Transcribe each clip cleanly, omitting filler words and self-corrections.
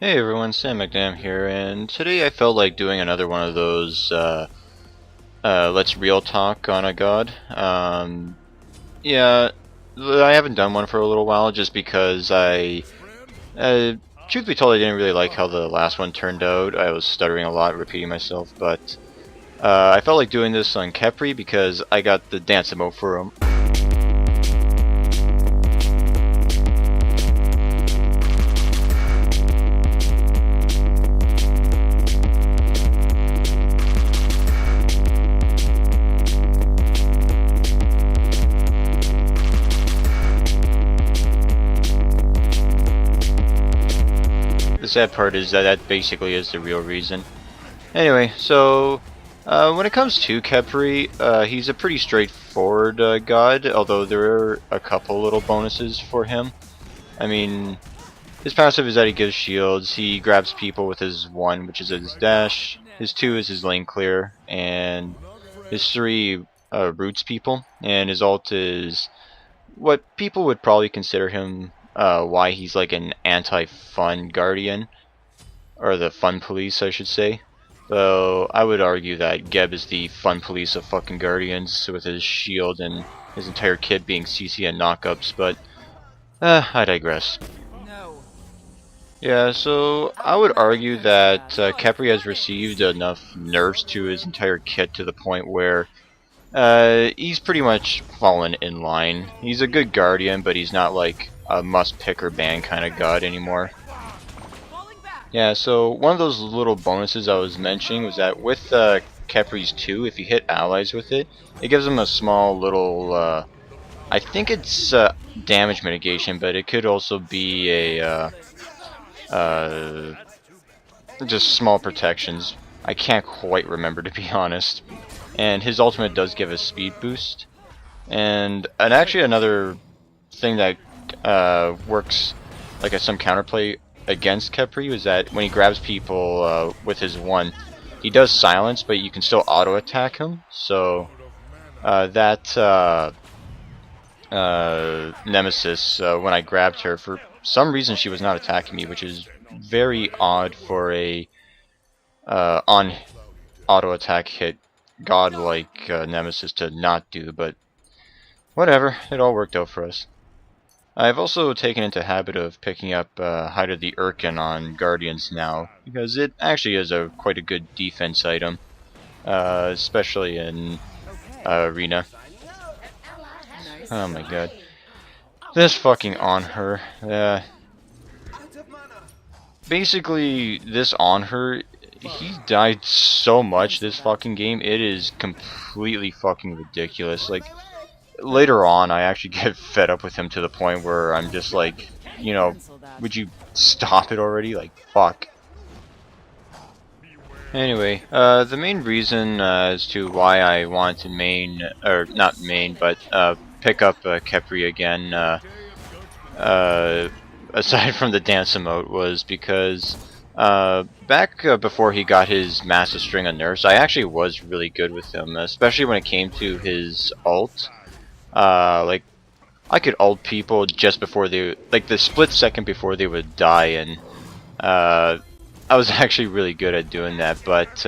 Hey everyone, SamMcKdamn here, and today I felt like doing another one of those let's real talk on a god. Yeah, I haven't done one for a little while just because uh, truth be told, I didn't really like how the last one turned out. I was stuttering a lot, repeating myself, but I felt like doing this on Khepri because I got the dance emote for him. The sad part is that basically is the real reason. Anyway, so when it comes to Khepri, he's a pretty straightforward god, although there are a couple little bonuses for him. I mean, his passive is that he gives shields, he grabs people with his 1, which is his dash, his 2 is his lane clear, and his 3 roots people, and his ult is what people would probably consider him why he's like an anti-fun guardian, or the fun police I should say. Though I would argue that Geb is the fun police of fucking guardians with his shield and his entire kit being CC and knockups, but I digress. Yeah, so I would argue that Khepri has received enough nerfs to his entire kit to the point where he's pretty much fallen in line. He's a good guardian, but he's not like a must pick or ban kind of god anymore. Yeah, so one of those little bonuses I was mentioning was that with Khepri's 2, if you hit allies with it, it gives them a small little, I think it's damage mitigation, but it could also be a, just small protections. I can't quite remember, to be honest. And his ultimate does give a speed boost. And actually another thing that works like some counterplay against Khepri was that when he grabs people with his 1, he does silence, but you can still auto attack him. So that Nemesis, when I grabbed her, for some reason she was not attacking me, which is very odd for a on auto attack hit god like Nemesis to not do, but whatever, it all worked out for us. I've also taken into habit of picking up Hi-Rez the Urkin on Guardians now, because it actually is quite a good defense item, especially in Arena. Oh my god. This fucking on her. Basically, this on her, he died so much this fucking game, it is completely fucking ridiculous. Like, later on, I actually get fed up with him to the point where I'm just like, you know, would you stop it already? Like, fuck. Anyway, the main reason as to why I want to main, or not main, but pick up Khepri again, aside from the dance emote, was because back before he got his massive string of nerfs, I actually was really good with him, especially when it came to his ult. Like, I could ult people just before they, like the split second before they would die, and I was actually really good at doing that, but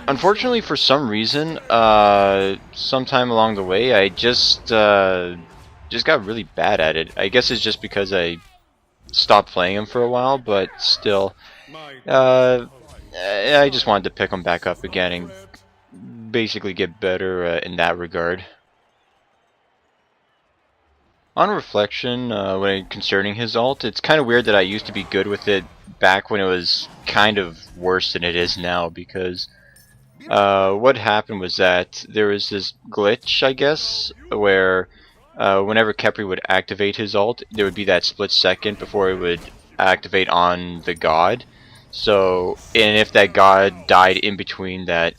unfortunately for some reason, sometime along the way, I just got really bad at it. I guess it's just because I stopped playing him for a while, but still, I just wanted to pick him back up again and basically get better in that regard. On reflection, when concerning his ult, it's kind of weird that I used to be good with it back when it was kind of worse than it is now, because what happened was that there was this glitch, I guess, where whenever Khepri would activate his ult, there would be that split second before it would activate on the god. So, and if that god died in between that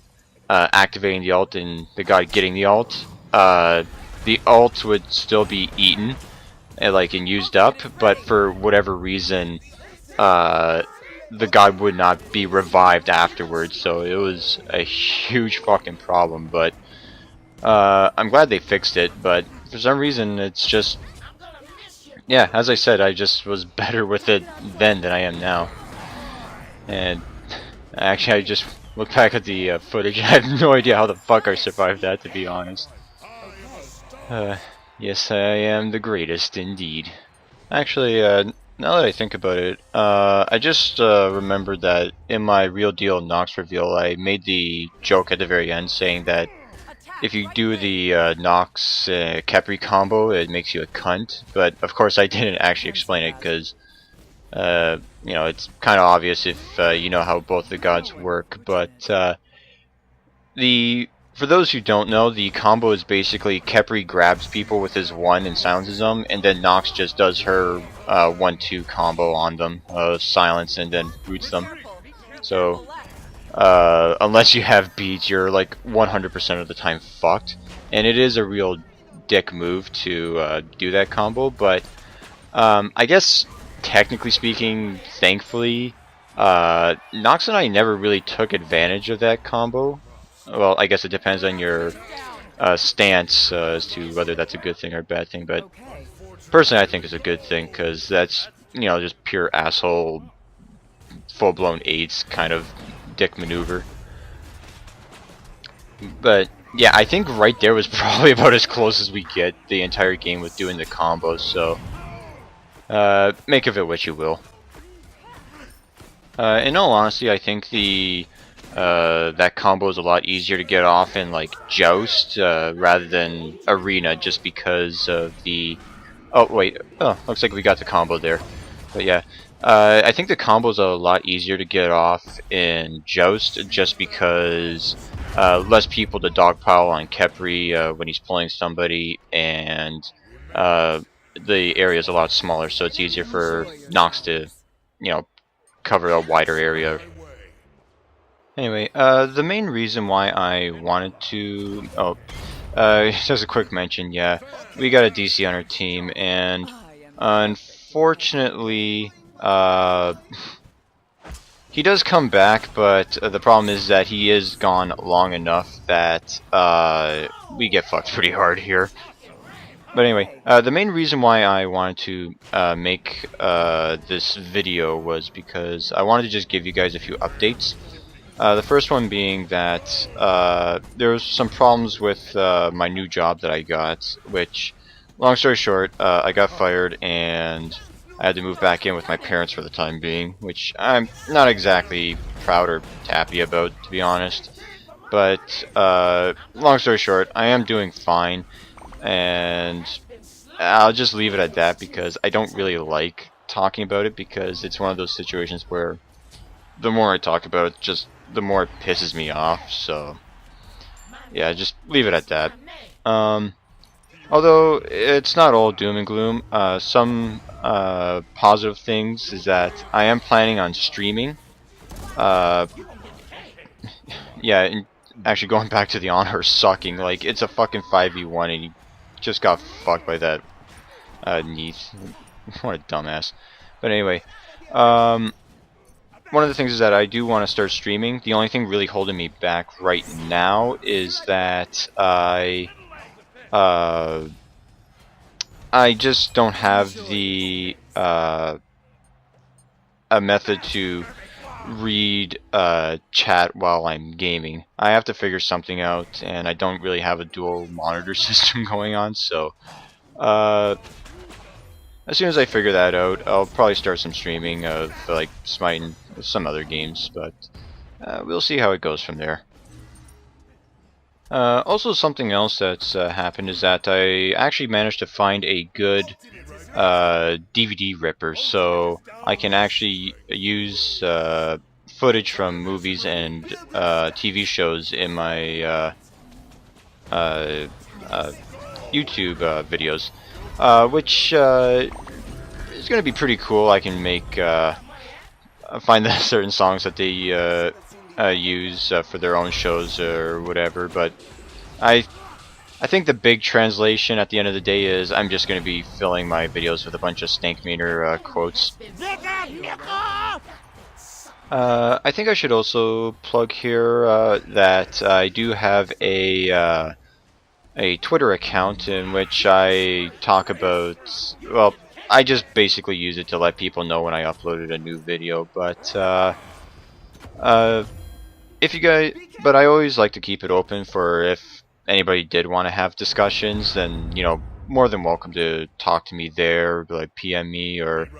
activating the ult and the god getting the ult would still be eaten and used up, but for whatever reason the god would not be revived afterwards, so it was a huge fucking problem. But I'm glad they fixed it, but for some reason it's just yeah, as I said, I just was better with it then than I am now. And actually, I just looked back at the footage and I have no idea how the fuck I survived that, to be honest. Yes, I am the greatest indeed. Actually, now that I think about it, I just remembered that in my Real Deal Nox reveal, I made the joke at the very end saying that if you do the Nox Khepri combo, it makes you a cunt. But of course, I didn't actually explain it because, you know, it's kind of obvious if you know how both the gods work. But for those who don't know, the combo is basically Khepri grabs people with his 1 and silences them, and then Nox just does her 1-2 combo on them, silence and then roots them. So unless you have beats, you're like 100% of the time fucked, and it is a real dick move to do that combo. But I guess technically speaking, thankfully, Nox and I never really took advantage of that combo. Well, I guess it depends on your stance as to whether that's a good thing or a bad thing, but personally I think it's a good thing, because that's, you know, just pure asshole, full-blown AIDS kind of dick maneuver. But yeah, I think right there was probably about as close as we get the entire game with doing the combos, so make of it what you will. In all honesty, I think that combo is a lot easier to get off in like Joust rather than Arena, just because of the... Oh wait, oh, looks like we got the combo there. But yeah, I think the combo is a lot easier to get off in Joust, just because less people to dogpile on Khepri when he's pulling somebody, and the area is a lot smaller, so it's easier for Nox to, you know, cover a wider area. Anyway, the main reason why I wanted to... Oh, just a quick mention, yeah. We got a DC on our team, and unfortunately, he does come back, but the problem is that he is gone long enough that we get fucked pretty hard here. But anyway, the main reason why I wanted to make this video was because I wanted to just give you guys a few updates. The first one being that there was some problems with my new job that I got, which, long story short, I got fired and I had to move back in with my parents for the time being, which I'm not exactly proud or happy about, to be honest. But long story short, I am doing fine, and I'll just leave it at that because I don't really like talking about it, because it's one of those situations where the more I talk about it, just the more it pisses me off. So yeah, just leave it at that. Although it's not all doom and gloom, some positive things is that I am planning on streaming. Yeah, and actually going back to the honor sucking, like, it's a fucking 5v1 and he just got fucked by that Neath. What a dumbass. But anyway, one of the things is that I do want to start streaming. The only thing really holding me back right now is that I just don't have the a method to read chat while I'm gaming. I have to figure something out, and I don't really have a dual monitor system going on, so as soon as I figure that out, I'll probably start some streaming of like Smite and some other games, but we'll see how it goes from there. Also, something else that's happened is that I actually managed to find a good DVD ripper, so I can actually use footage from movies and TV shows in my YouTube videos, which is going to be pretty cool. I can make find the certain songs that they use for their own shows or whatever, but I think the big translation at the end of the day is I'm just going to be filling my videos with a bunch of stank meter quotes. I think I should also plug here that I do have a Twitter account in which I talk about, well, I just basically use it to let people know when I uploaded a new video. But if you guys, but I always like to keep it open for if anybody did want to have discussions, then you know, more than welcome to talk to me there, like PM me or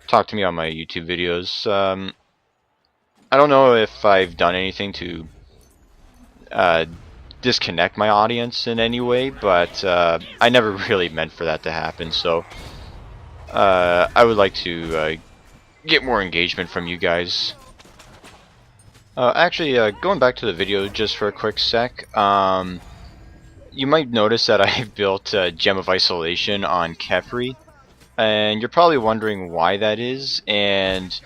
talk to me on my YouTube videos. I don't know if I've done anything to uh, disconnect my audience in any way, but I never really meant for that to happen. So I would like to get more engagement from you guys. Actually, going back to the video just for a quick sec, you might notice that I've built Gem of Isolation on Khepri, and you're probably wondering why that is, and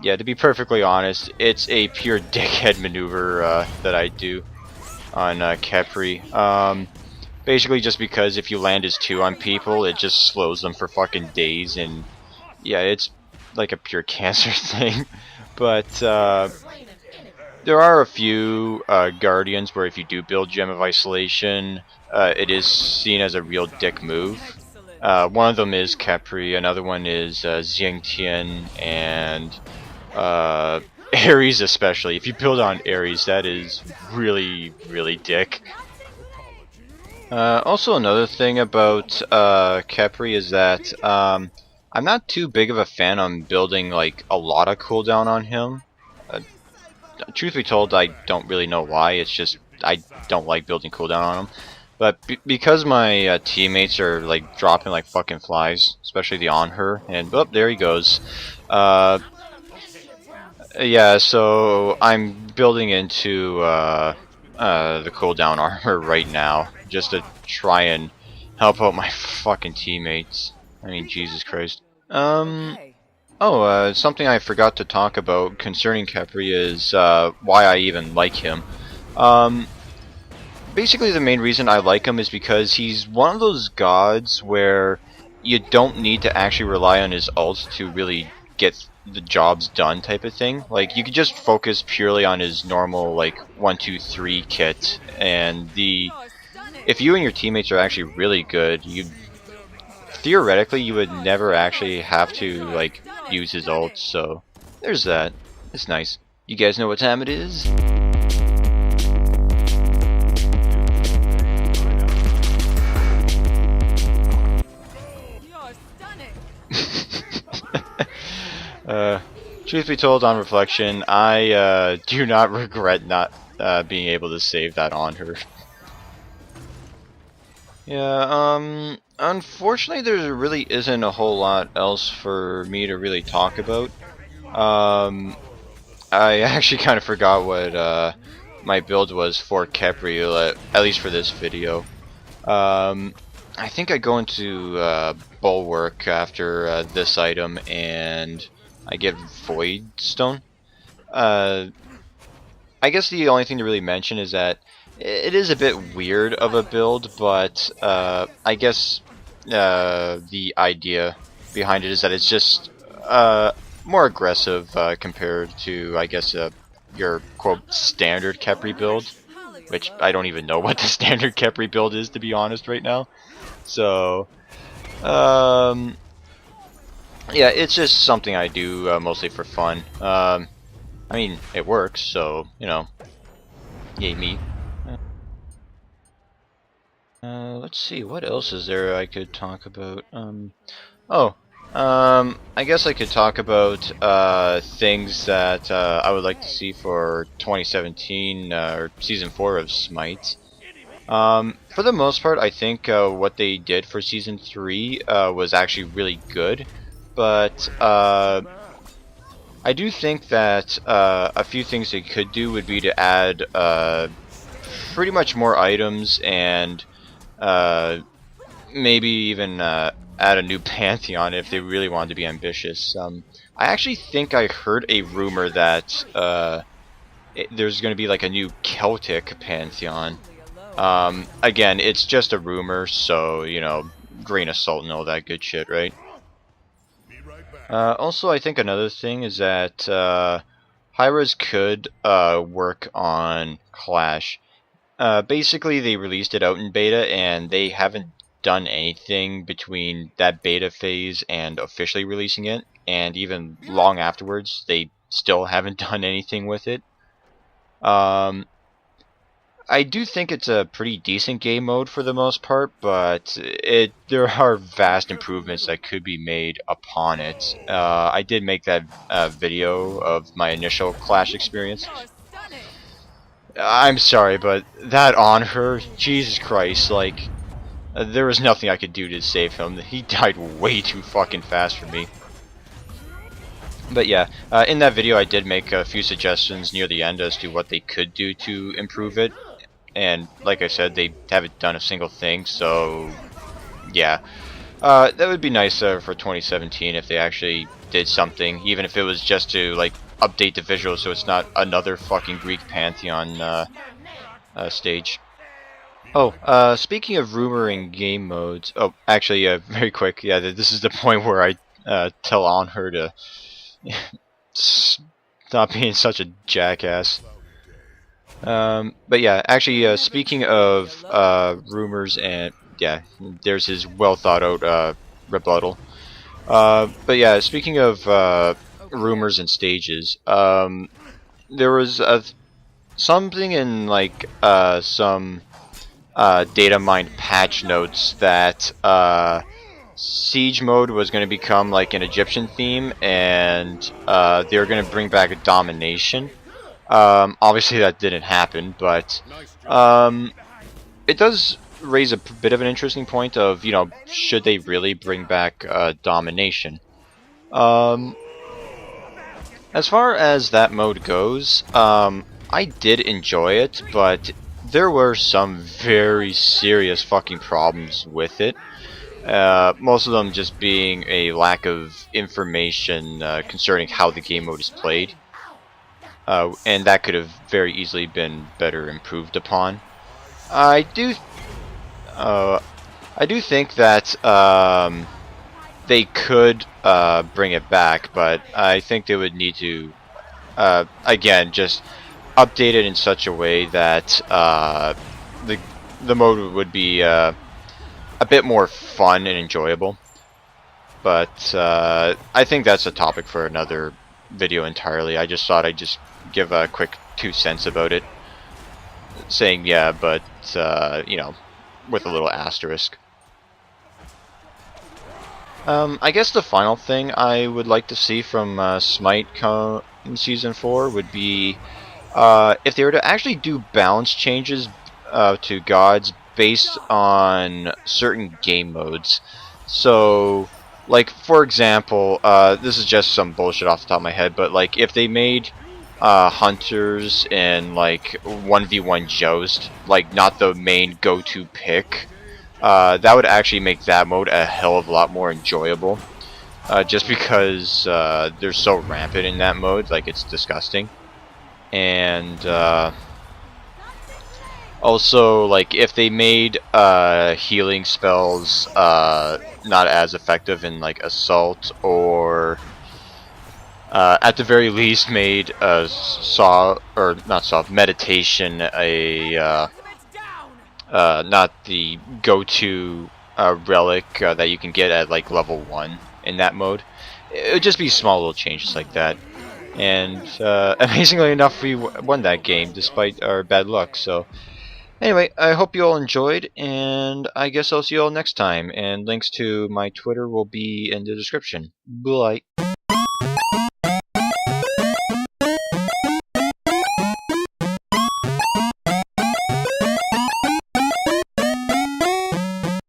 yeah, to be perfectly honest, it's a pure dickhead maneuver that I do on Khepri. Basically just because if you land as 2 on people, it just slows them for fucking days, and yeah, it's like a pure cancer thing. But there are a few Guardians where if you do build Gem of Isolation, it is seen as a real dick move. One of them is Khepri, another one is Xiangtian, and Ares especially. If you build on Ares, that is really, really dick. Also, another thing about Khepri is that I'm not too big of a fan on building like a lot of cooldown on him. Truth be told, I don't really know why. It's just I don't like building cooldown on him. But because my teammates are like dropping like fucking flies, especially the on her, and oh, there he goes. Yeah, so I'm building into the cooldown armor right now, just to try and help out my fucking teammates. I mean, Jesus Christ. Something I forgot to talk about concerning Khepri is why I even like him. Basically, the main reason I like him is because he's one of those gods where you don't need to actually rely on his ult to really get the jobs done type of thing. Like, you could just focus purely on his normal, like, 1, 2, 3 kit, and if you and your teammates are actually really good, theoretically, you would never actually have to, like, use his ult, so there's that. It's nice. You guys know what time it is? Truth be told, on reflection, I do not regret not being able to save that on her. Yeah, unfortunately there really isn't a whole lot else for me to really talk about. I actually kind of forgot what my build was for Khepri, at least for this video. I think I go into Bulwark after this item, and I get Void Stone. I guess the only thing to really mention is that it is a bit weird of a build, but I guess the idea behind it is that it's just more aggressive compared to, I guess, your quote standard Khepri build, which I don't even know what the standard Khepri build is, to be honest, right now. So, yeah, it's just something I do mostly for fun. I mean, it works, so, you know, yay me. Let's see, what else is there I could talk about? I guess I could talk about things that I would like to see for 2017 or Season 4 of Smite. For the most part, I think what they did for Season 3 was actually really good, but I do think that a few things they could do would be to add pretty much more items, and maybe even add a new pantheon if they really wanted to be ambitious. I actually think I heard a rumor that there's going to be like a new Celtic pantheon. Again, it's just a rumor, so, you know, grain of salt and all that good shit, right? Also, I think another thing is that Hi-Rez could work on Clash. Basically, they released it out in beta, and they haven't done anything between that beta phase and officially releasing it, and even long afterwards, they still haven't done anything with it. I do think it's a pretty decent game mode for the most part, but there are vast improvements that could be made upon it. I did make that video of my initial Clash experience. I'm sorry, but that on her, Jesus Christ, like, there was nothing I could do to save him. He died way too fucking fast for me. But yeah, in that video I did make a few suggestions near the end as to what they could do to improve it. And like I said, they haven't done a single thing, so yeah. That would be nice for 2017 if they actually did something, even if it was just to like update the visuals so it's not another fucking Greek pantheon stage. Oh, speaking of rumoring game modes, oh, actually, very quick, yeah, this is the point where I tell on her to stop being such a jackass. But yeah, actually, speaking of rumors and yeah, there's his well thought out rebuttal. But yeah, speaking of rumors and stages, there was something in like some data mined patch notes that siege mode was going to become like an Egyptian theme, and they were going to bring back a domination. Obviously that didn't happen, but it does raise a bit of an interesting point of, you know, should they really bring back domination? As far as that mode goes, I did enjoy it, but there were some very serious fucking problems with it. Most of them just being a lack of information concerning how the game mode is played. And that could have very easily been better improved upon. I do think that they could bring it back, but I think they would need to again just update it in such a way that the mode would be a bit more fun and enjoyable. But I think that's a topic for another video entirely. I just thought I'd just give a quick 2 cents about it, saying yeah, but you know, with a little asterisk. I guess the final thing I would like to see from Smite in Season 4 would be if they were to actually do balance changes to gods based on certain game modes. So, like, for example, this is just some bullshit off the top of my head, but like if they made hunters in like 1v1 joust, like not the main go-to pick, that would actually make that mode a hell of a lot more enjoyable. Just because they're so rampant in that mode, like it's disgusting. And also, like if they made healing spells not as effective in like assault, or at the very least made meditation a not the go-to relic that you can get at like level 1 in that mode. It would just be small little changes like that. And amazingly enough, we won that game despite our bad luck. So anyway, I hope you all enjoyed, and I guess I'll see you all next time. And links to my Twitter will be in the description. Bye.